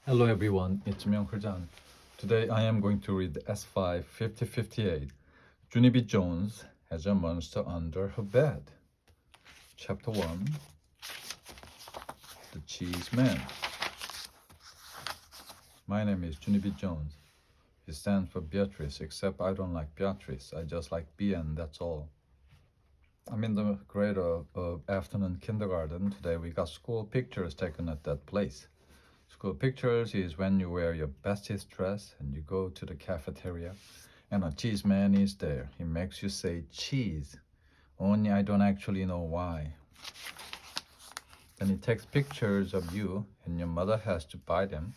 Hello everyone, it's me Uncle John. Today I am going to read S5 5058. Junie Jones has a monster under her bed. Chapter 1, The Cheese Man. My name is Junie Jones. It stands for Beatrice, except I don't like Beatrice. I just like B and that's all. I'm in the grade of afternoon kindergarten. Today we got school pictures taken at that place. School pictures is when you wear your bestest dress and you go to the cafeteria and a cheese man is there. He makes you say cheese. Only I don't actually know why. Then he takes pictures of you and your mother has to buy them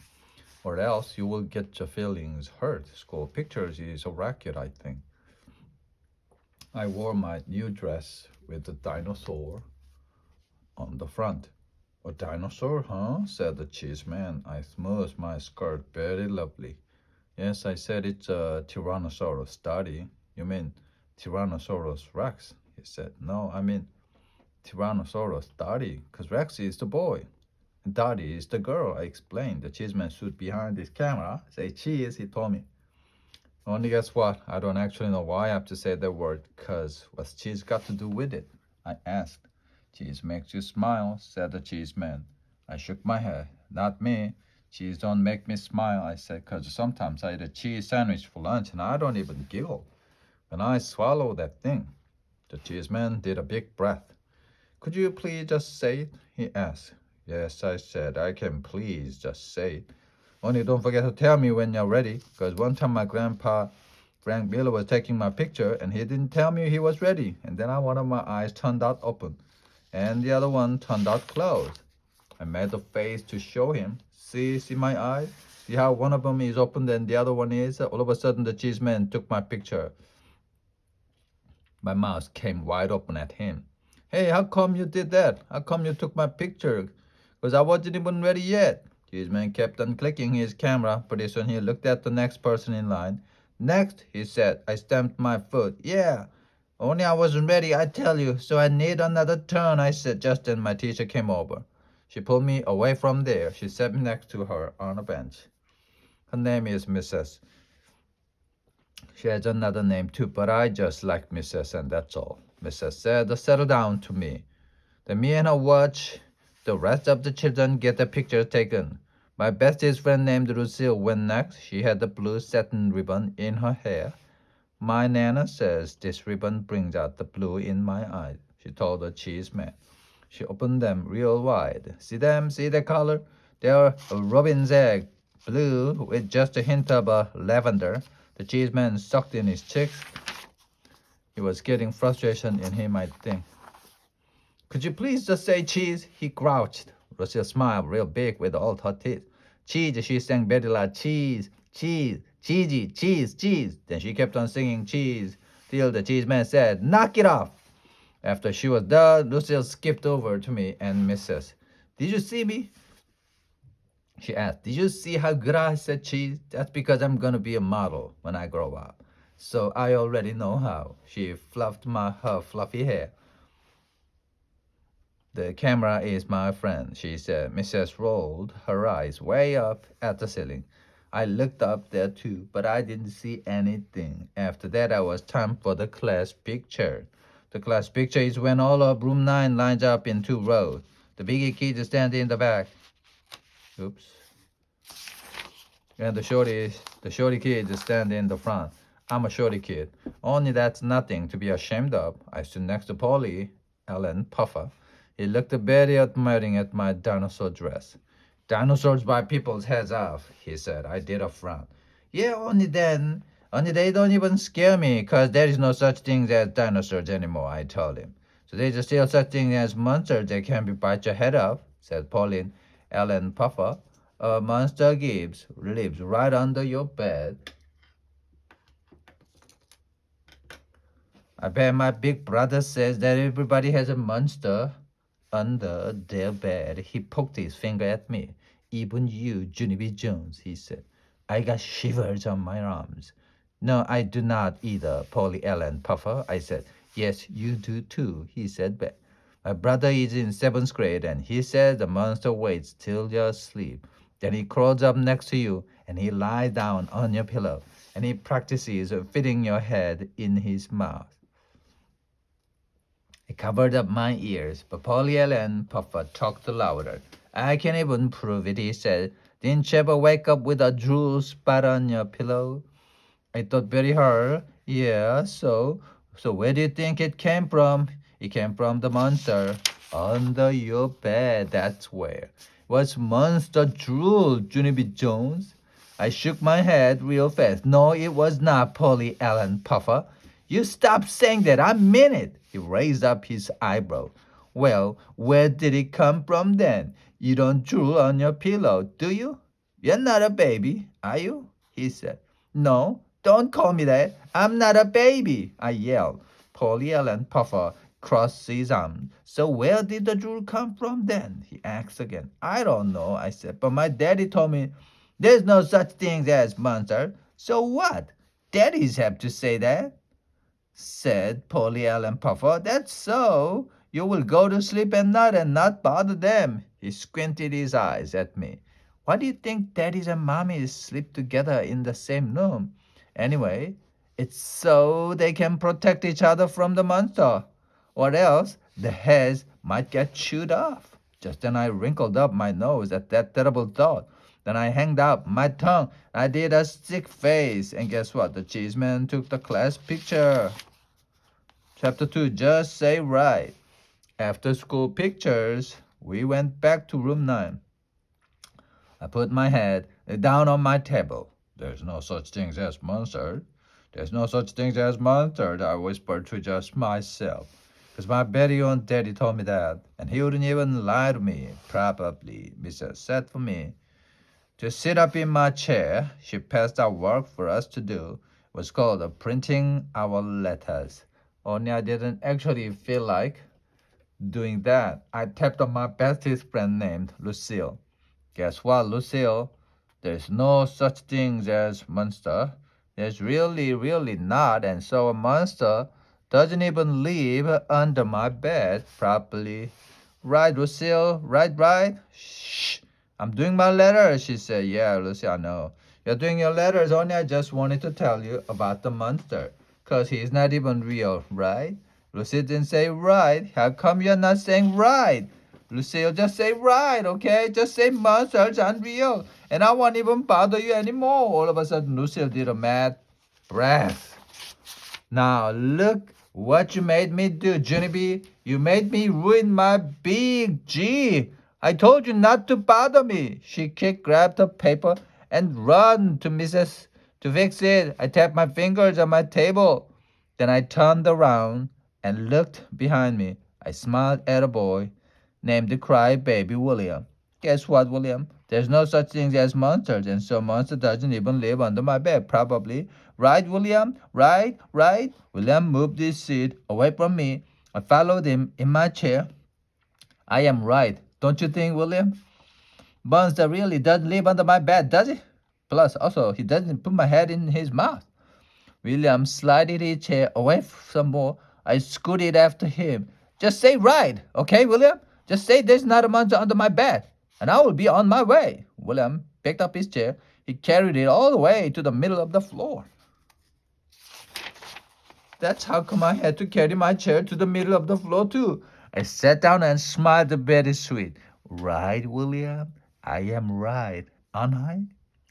or else you will get your feelings hurt. School pictures is a racket, I think. I wore my new dress with the dinosaur on the front. A dinosaur, huh? Said the cheese man. I smoothed my skirt very lovely. Yes, I said it's a Tyrannosaurus study. You mean Tyrannosaurus Rex? He said. No, I mean Tyrannosaurus Daddy, because Rex is the boy. And Daddy is the girl, I explained. The cheeseman stood behind his camera. Say cheese, he told me. Only guess what? I don't actually know why I have to say that word, because what's cheese got to do with it? I asked. Cheese makes you smile, said the cheeseman. I shook my head. Not me. Cheese don't make me smile, I said, because sometimes I eat a cheese sandwich for lunch and I don't even giggle when I swallow that thing. The cheeseman did a big breath. Could you please just say it? He asked. Yes, I said, I can please just say it. Only don't forget to tell me when you're ready, because one time my grandpa Frank Miller was taking my picture and he didn't tell me he was ready. And then one of my eyes turned out open and the other one turned out closed. I made a face to show him. See my eyes? See how one of them is open and the other one is? All of a sudden the cheese man took my picture. My mouth came wide open at him. Hey, how come you did that? How come you took my picture? Because I wasn't even ready yet. Cheese man kept on clicking his camera. Pretty soon he looked at the next person in line. Next, he said. I stamped my foot. Yeah. Only I wasn't ready, I tell you, so I need another turn, I said just then my teacher came over. She pulled me away from there. She sat me next to her on a bench. Her name is Mrs. She has another name too, but I just like Mrs. and that's all. Mrs. said, settle down to me. Then me and her watch the rest of the children get the picture taken. My bestest friend named Lucille went next. She had the blue satin ribbon in her hair. My Nana says this ribbon brings out the blue in my eyes, she told the cheese man. She opened them real wide. See them? See the color? They're a robin's egg, blue with just a hint of lavender. The cheese man sucked in his cheeks. He was getting frustration in him, I think. Could you please just say cheese? He grouched. Rosia smiled real big with all her teeth. Cheese, she sang very loud. Cheese, cheese, cheesy, cheese, cheese. Then she kept on singing cheese till the cheese man said, knock it off. After she was done, Lucille skipped over to me and Mrs. Did you see me? She asked. Did you see how good I said cheese? That's because I'm going to be a model when I grow up. So I already know how. She fluffed her fluffy hair. The camera is my friend, she said. Mrs. rolled her eyes way up at the ceiling. I looked up there too, but I didn't see anything. After that, it was time for the class picture. The class picture is when all of room 9 lines up in 2 rows. The biggie kids stand in the back. Oops. And the shorty kids stand in the front. I'm a shorty kid. Only that's nothing to be ashamed of. I stood next to Polly, Ellen, Puffer. He looked very admiring at my dinosaur dress. Dinosaurs bite people's heads off, he said. I did a frown. Yeah, only they don't even scare me, 'cause there is no such thing as dinosaurs anymore, I told him. So there's still such thing as monsters that can be bite your head off, said Pauline. Ellen Puffer. A monster lives right under your bed. I bet my big brother says that everybody has a monster under their bed. He poked his finger at me. Even you, Junie Jones, he said. I got shivers on my arms. No, I do not either, Polly Ellen Puffer, I said. Yes, you do too, he said back. My brother is in 7th grade and he says the monster waits till you're asleep. Then he crawls up next to you and he lies down on your pillow and he practices fitting your head in his mouth. I covered up my ears, but Polly and Puffer talked louder. I can even prove it, he said. Didn't you ever wake up with a drool spot on your pillow? I thought very hard. Yeah, so where do you think it came from? It came from the monster. Under your bed, that's where. Was monster drool, Junie Jones? I shook my head real fast. No, it was not Polly Allen Puffer. You stop saying that. I mean it. He raised up his eyebrow. Well, where did it come from then? You don't drool on your pillow, do you? You're not a baby, are you? He said. No, don't call me that. I'm not a baby, I yelled. Polly Allen Puffer crossed his arms. So where did the drool come from then? He asked again. I don't know, I said, but my daddy told me there's no such thing as monster. So what? Daddies have to say that, said Polly Allen Puffer. That's so. You will go to sleep at night and not bother them. He squinted his eyes at me. Why do you think daddies and mommies sleep together in the same room? Anyway, it's so they can protect each other from the monster. Or else the heads might get chewed off. Just then I wrinkled up my nose at that terrible thought. Then I hanged out my tongue. I did a sick face. And guess what? The cheeseman took the class picture. Chapter 2, Just Say Right. After school pictures, we went back to room 9. I put my head down on my table. There's no such thing as monster. There's no such thing as monster, I whispered to just myself. Because my very own daddy told me that, and he wouldn't even lie to me, probably. Mrs. said for me to sit up in my chair. She passed out work for us to do. It was called printing our letters. Only I didn't actually feel like doing that. I tapped on my bestest friend named Lucille. Guess what, Lucille? There's no such thing as monster. There's really not, and so a monster doesn't even live under my bed properly. Right, Lucille? Right? Shh. I'm doing my letters, she said. Yeah, Lucille, I know. You're doing your letters, only I just wanted to tell you about the monster. 'Cause he's not even real, right? Lucille didn't say right. How come you're not saying right? Lucille, just say right, okay? Just say monster's unreal. And I won't even bother you anymore. All of a sudden, Lucille did a mad breath. Now look what you made me do, Junie. You made me ruin my big G. I told you not to bother me. She grabbed the paper and run to Mrs. to fix it. I tapped my fingers on my table. Then I turned around and looked behind me. I smiled at a boy named the Crybaby William. Guess what, William? There's no such thing as monsters, and so monster doesn't even live under my bed, probably. Right, William? Right? William moved his seat away from me. I followed him in my chair. I am right, don't you think, William? Monster really doesn't live under my bed, does he? Plus, also, he doesn't put my head in his mouth. William slided his chair away some more. I scooted after him. Just say right, okay, William? Just say there's not a monster under my bed, and I will be on my way. William picked up his chair. He carried it all the way to the middle of the floor. That's how come I had to carry my chair to the middle of the floor, too. I sat down and smiled very sweet. Right, William? I am right, aren't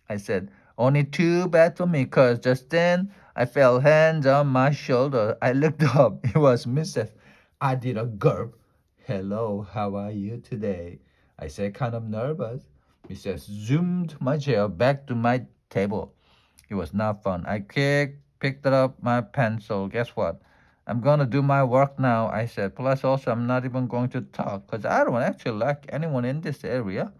I said. Only too bad for me, 'cause just then I felt hands on my shoulder. I looked up. It was Mrs. I did a gulp. Hello, how are you today? I said, kind of nervous. Mrs. zoomed my chair back to my table. It was not fun. I picked up my pencil. Guess what? I'm going to do my work now, I said. Plus, also, I'm not even going to talk because I don't actually like anyone in this area.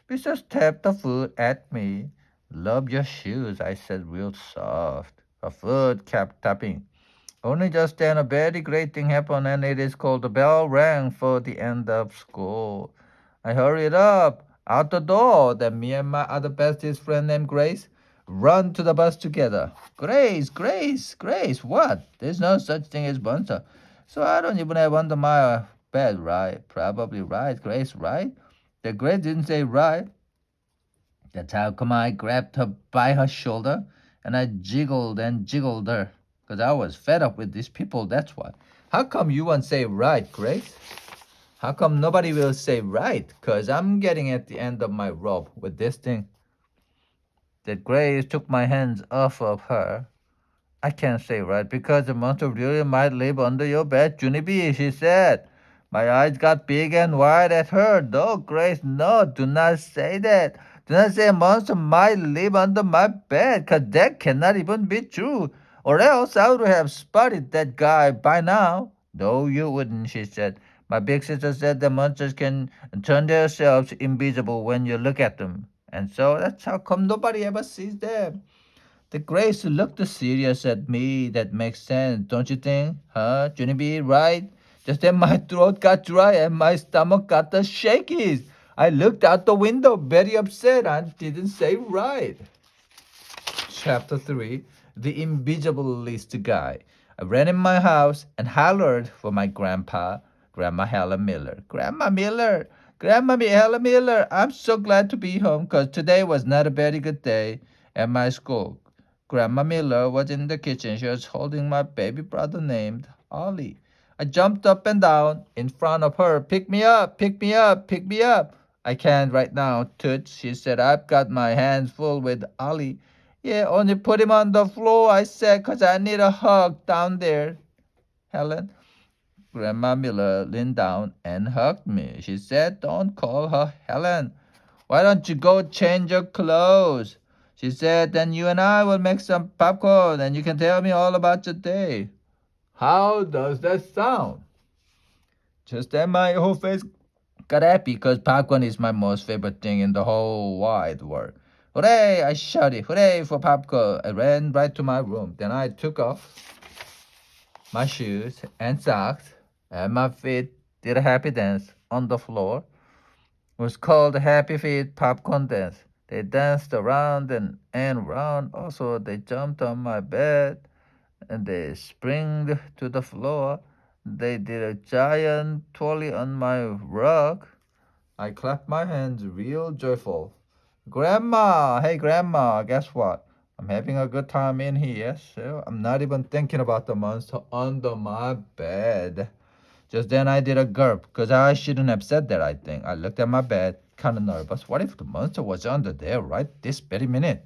Mrs. tapped the foot at me. Love your shoes, I said real soft. Her foot kept tapping. Only just then a very great thing happened, and it is called the bell rang for the end of school. I hurried up out the door. Then me and my other bestest friend named Grace run to the bus together. Grace, what? There's no such thing as monster. So I don't even have under my bed, right? Probably right, Grace, right? The Grace didn't say right. That's how come I grabbed her by her shoulder and I jiggled and jiggled her. 'Cause I was fed up with these people, that's why. How come you won't say right, Grace? How come nobody will say right? 'Cause I'm getting at the end of my rope with this thing. That Grace took my hands off of her. I can't say right because the monster really might live under your bed, Junie, she said. My eyes got big and wide at her. No, Grace, no, do not say that. Do not say a monster might live under my bed, 'cause that cannot even be true. Or else I would have spotted that guy by now. No, you wouldn't, she said. My big sister said the monsters can turn themselves invisible when you look at them. And so that's how come nobody ever sees them. The Grace looked serious at me. That makes sense, don't you think? Huh, Junie, right? Just then my throat got dry and my stomach got the shakies. I looked out the window very upset and didn't say right. Chapter 3, The Invisible List Guy. I ran in my house and hollered for my Grandma Helen Miller. Grandma Miller, Grandma Helen Miller, I'm so glad to be home because today was not a very good day at my school. Grandma Miller was in the kitchen. She was holding my baby brother named Ollie. I jumped up and down in front of her. Pick me up, pick me up, pick me up. I can't right now, Toots, she said. I've got my hands full with Ollie. Yeah, only put him on the floor, I said, 'cause I need a hug down there. Helen, Grandma Miller leaned down and hugged me. She said, don't call her Helen. Why don't you go change your clothes? She said, then you and I will make some popcorn and you can tell me all about your day. How does that sound? Just then my whole face got happy because popcorn is my most favorite thing in the whole wide world. Hooray! I shouted, hooray for popcorn. I ran right to my room. Then I took off my shoes and socks, and my feet did a happy dance on the floor. It was called the Happy Feet Popcorn Dance. They danced around and round. Also, they jumped on my bed and they springed to the floor. They did a giant twirly on my rug. I clapped my hands real joyful. Grandma, hey grandma, guess what? I'm having a good time in here, so I'm not even thinking about the monster under my bed. Just then I did a gulp, because I shouldn't have said that, I think. I looked at my bed, kind of nervous. What if the monster was under there right this very minute?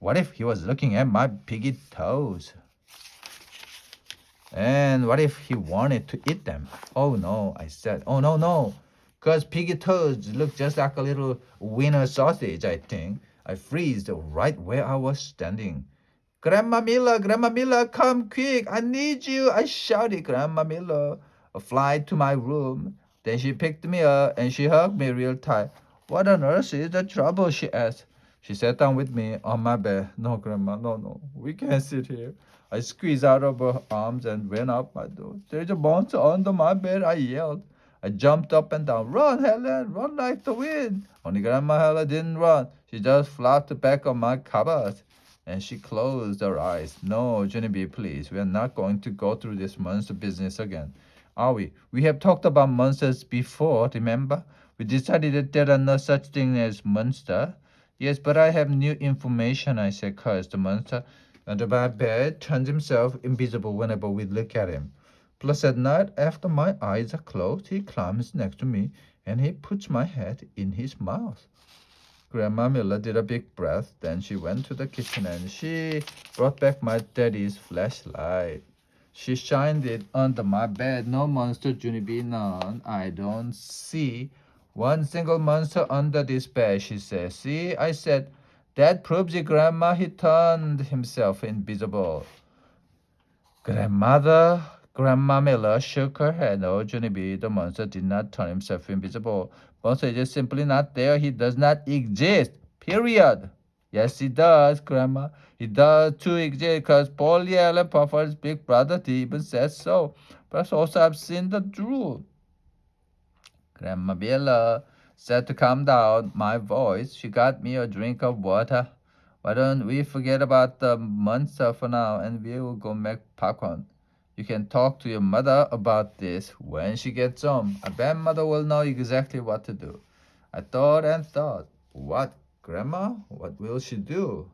What if he was looking at my piggy toes? And what if he wanted to eat them? Oh no, I said. Oh no, no. Because piggy toes look just like a little wiener sausage, I think. I freezed right where I was standing. Grandma Miller, come quick. I need you. I shouted, Grandma Miller. I fly to my room. Then she picked me up and she hugged me real tight. What on earth is the trouble? She asked. She sat down with me on my bed. No, Grandma, no, no. We can't sit here. I squeezed out of her arms and ran out my door. There's a monster under my bed, I yelled. I jumped up and down. Run, Helen, run like the wind. Only Grandma Helen didn't run. She just flopped back on my covers. And she closed her eyes. No, Junie, please. We are not going to go through this monster business again. Are we? We have talked about monsters before, remember? We decided that there are no such thing as monster. Yes, but I have new information, I said, 'cause the monster under my bed turns himself invisible whenever we look at him. Plus, at night, after my eyes are closed, he climbs next to me and he puts my head in his mouth. Grandma Miller did a big breath. Then she went to the kitchen and she brought back my daddy's flashlight. She shined it under my bed. No monster, Junie, none. I don't see one single monster under this bed, she said. See, I said, that proves it, Grandma. He turned himself invisible. Grandma Miller shook her head. No, Junie, the monster did not turn himself invisible. Monster is just simply not there. He does not exist. Period. Yes, he does, Grandma. He does too exist because Polly Allen Puffer's big brother even says so. But also I've seen the truth. Grandma Miller said to calm down my voice. She got me a drink of water. Why don't we forget about the monster for now and we will go make popcorn? You can talk to your mother about this when she gets home. I bet mother will know exactly what to do. I thought and thought. What Grandma, what will she do?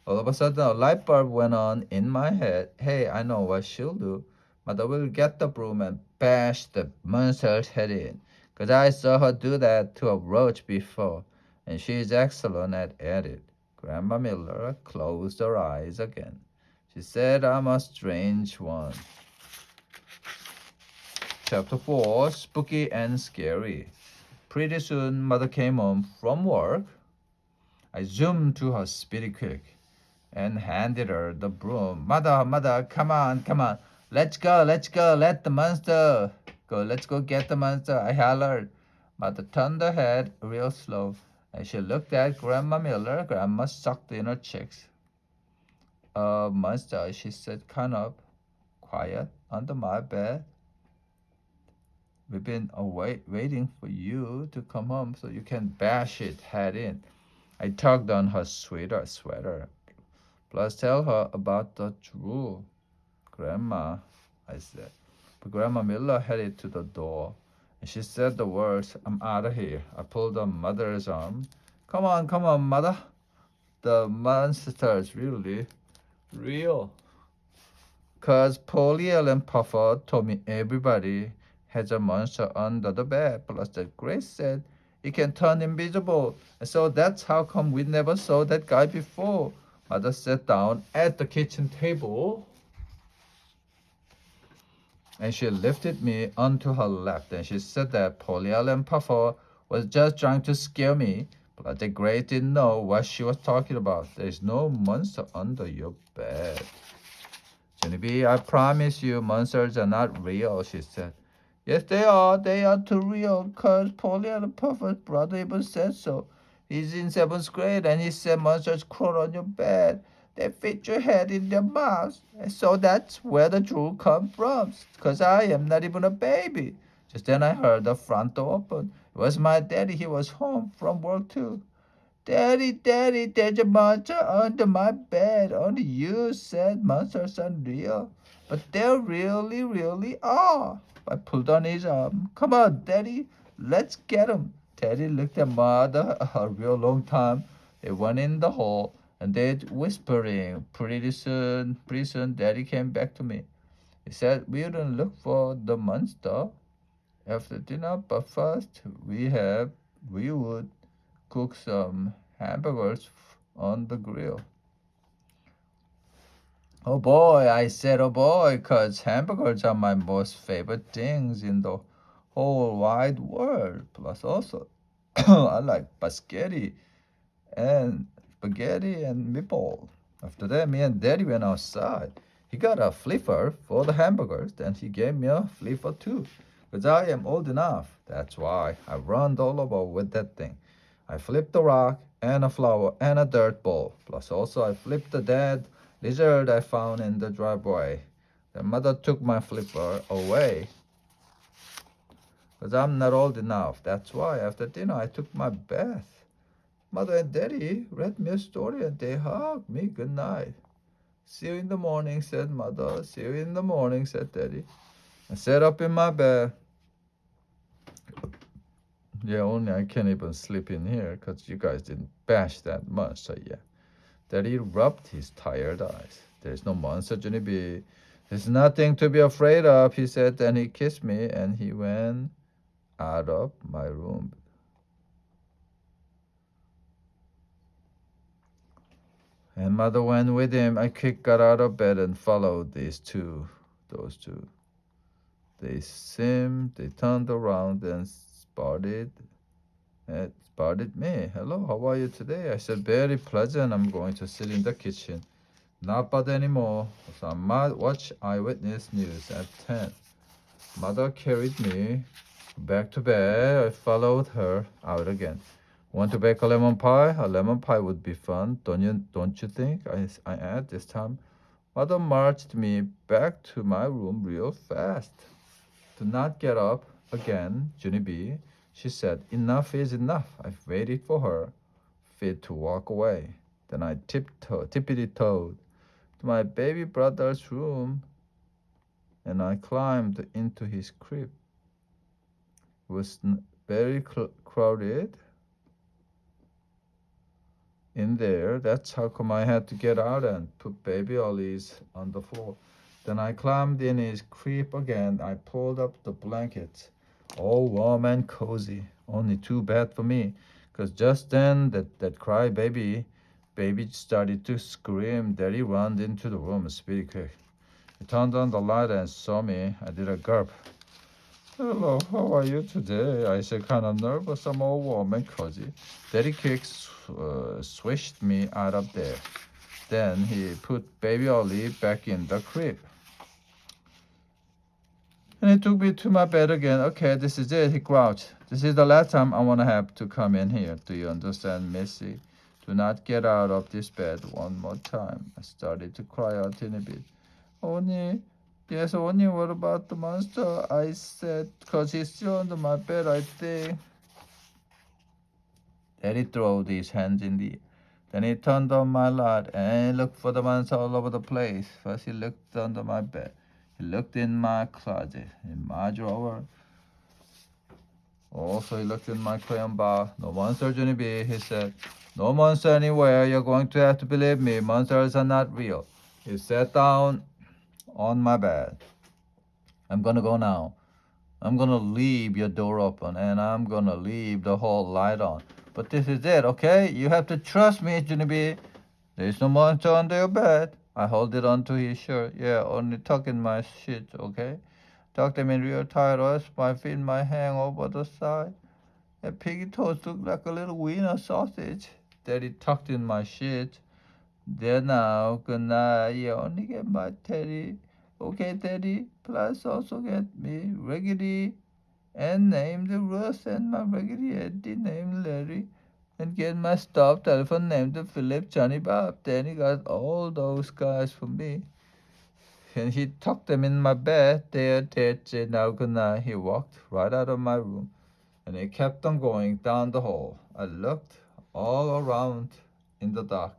All of a sudden, a light bulb went on in my head. Hey, I know what she'll do. Mother will get the broom and bash the monster's head in. 'Cause I saw her do that to a roach before, and she's excellent at it. Grandma Miller closed her eyes again. She said, I'm a strange one. Chapter 4, Spooky and Scary. Pretty soon, Mother came home from work. I zoomed to her speedy quick and handed her the broom. Mother, mother, come on, come on. Let's go, let the monster go. Let's go get the monster, I hollered. Mother turned her head real slow and she looked at Grandma Miller. Grandma sucked in her cheeks. Monster, she said, kind of quiet, under my bed. We've been waiting for you to come home so you can bash it head in. I tugged on her sweater. Plus tell her about the drool. Grandma, I said. But Grandma Miller headed to the door, and she said the words, I'm out of here. I pulled on Mother's arm. Come on, Mother. The monster's really real. 'Cause Polly and Puffer told me everybody has a monster under the bed. Plus that Grace said it can turn invisible. And so that's how come we never saw that guy before. Mother sat down at the kitchen table and she lifted me onto her lap. And she said that Polly and Puffer was just trying to scare me. But the Grace didn't know what she was talking about. There's no monster under your bed. Junie, I promise you monsters are not real, she said. Yes, they are. They are too real, 'cause Polly and Puffer's brother even said so. He's in 7th grade and he said monsters crawl on your bed. They fit your head in their mouths. And so that's where the drool comes from, 'cause I am not even a baby. Just then I heard the front door open. It was my daddy. He was home from work too. Daddy, Daddy, there's a monster under my bed. Only you said monsters aren't real. But they really, really are. I pulled on his arm. Come on, Daddy, let's get him. Daddy looked at Mother a real long time. They went in the hall and they're whispering. Pretty soon, Daddy came back to me. He said we wouldn't look for the monster after dinner, but first we would cook some hamburgers on the grill. Oh boy, I said, oh boy, 'cause hamburgers are my most favorite things in the whole wide world. Plus, also, I like spaghetti and meatball. After that, me and Daddy went outside. He got a flipper for the hamburgers, then he gave me a flipper too. 'Cause I am old enough. That's why I run all over with that thing. I flipped a rock and a flower and a dirt ball. Plus also I flipped the dead lizard I found in the driveway. Then Mother took my flipper away. 'Cause I'm not old enough. That's why after dinner I took my bath. Mother and Daddy read me a story and they hugged me good night. See you in the morning, said Mother. See you in the morning, said Daddy. I sat up in my bed. Yeah, only I can't even sleep in here because you guys didn't bash that monster yet. Daddy rubbed his tired eyes. There's no monster, Junie. There's nothing to be afraid of, he said. Then he kissed me and he went out of my room. And Mother went with him. I quick got out of bed and followed those two. They turned around and spotted me. Hello, how are you today? I said, very pleasant. I'm going to sit in the kitchen. Not bad anymore. So I might watch Eyewitness News at 10. Mother carried me back to bed. I followed her out again. Want to bake a lemon pie? A lemon pie would be fun, don't you think? I asked this time. Mother marched me back to my room real fast. Do not get up again, Junie. She said, enough is enough. I waited for her, fit to walk away. Then I tippity-toed to my baby brother's room, and I climbed into his crib. It was very crowded. in there. That's how come I had to get out and put baby Ollie's on the floor. Then I climbed in his crib again. I pulled up the blankets, all warm and cozy. Only too bad for me, 'cause just then that cry baby started to scream. Daddy ran into the room pretty quick. He turned on the light and saw me. I did a gulp. Hello, how are you today? I said, kind of nervous. I'm all warm and cozy. Daddy quick swished me out of there. Then he put baby Ollie back in the crib. And he took me to my bed again. Okay, this is it, he grouched. This is the last time I want to have to come in here. Do you understand, Missy? Do not get out of this bed one more time. I started to cry out in a bit. Oni, yes, Oni, what about the monster? I said, 'cause he's still under my bed, I think. Daddy threw his hands in the air. Then he turned on my light and looked for the monster all over the place. First he looked under my bed. He looked in my closet, in my drawer. Also, he looked in my crayon box. No monster, Junie B, he said. No monster anywhere. You're going to have to believe me. Monsters are not real. He sat down on my bed. I'm gonna go now. I'm gonna leave your door open and I'm gonna leave the whole light on. But this is it, okay? You have to trust me, Junie B. There's no monster under your bed. I hold it onto his shirt. Yeah, only tuck in my sheets, okay? Tuck them in real tight or else my feet might hang over the side. And piggy toes look like a little wiener sausage. Daddy tucked in my sheets. There now, good night. You only get my teddy. Okay, Daddy. Plus also get me Raggedy and named Russ and my Raggedy Eddie named Larry. And get my stuffed elephant named Philip, Johnny Bob. Then he got all those guys for me. And he tucked them in my bed. There, now good night. He walked right out of my room. And he kept on going down the hall. I looked all around in the dark.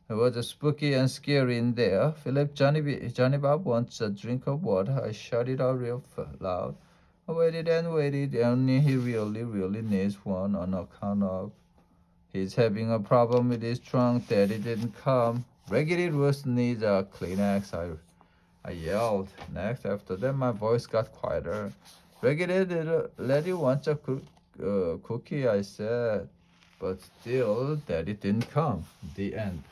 It was spooky and scary in there. Philip, Johnny Bob wants a drink of water. I shut it out real loud. I waited and waited. Only he really needs one on account of he's having a problem with his trunk. Daddy didn't come. Raggedy Roost needs a Kleenex. I yelled. Next, after that, my voice got quieter. Raggedy Lady wants a cookie, I said. But still, Daddy didn't come. The end.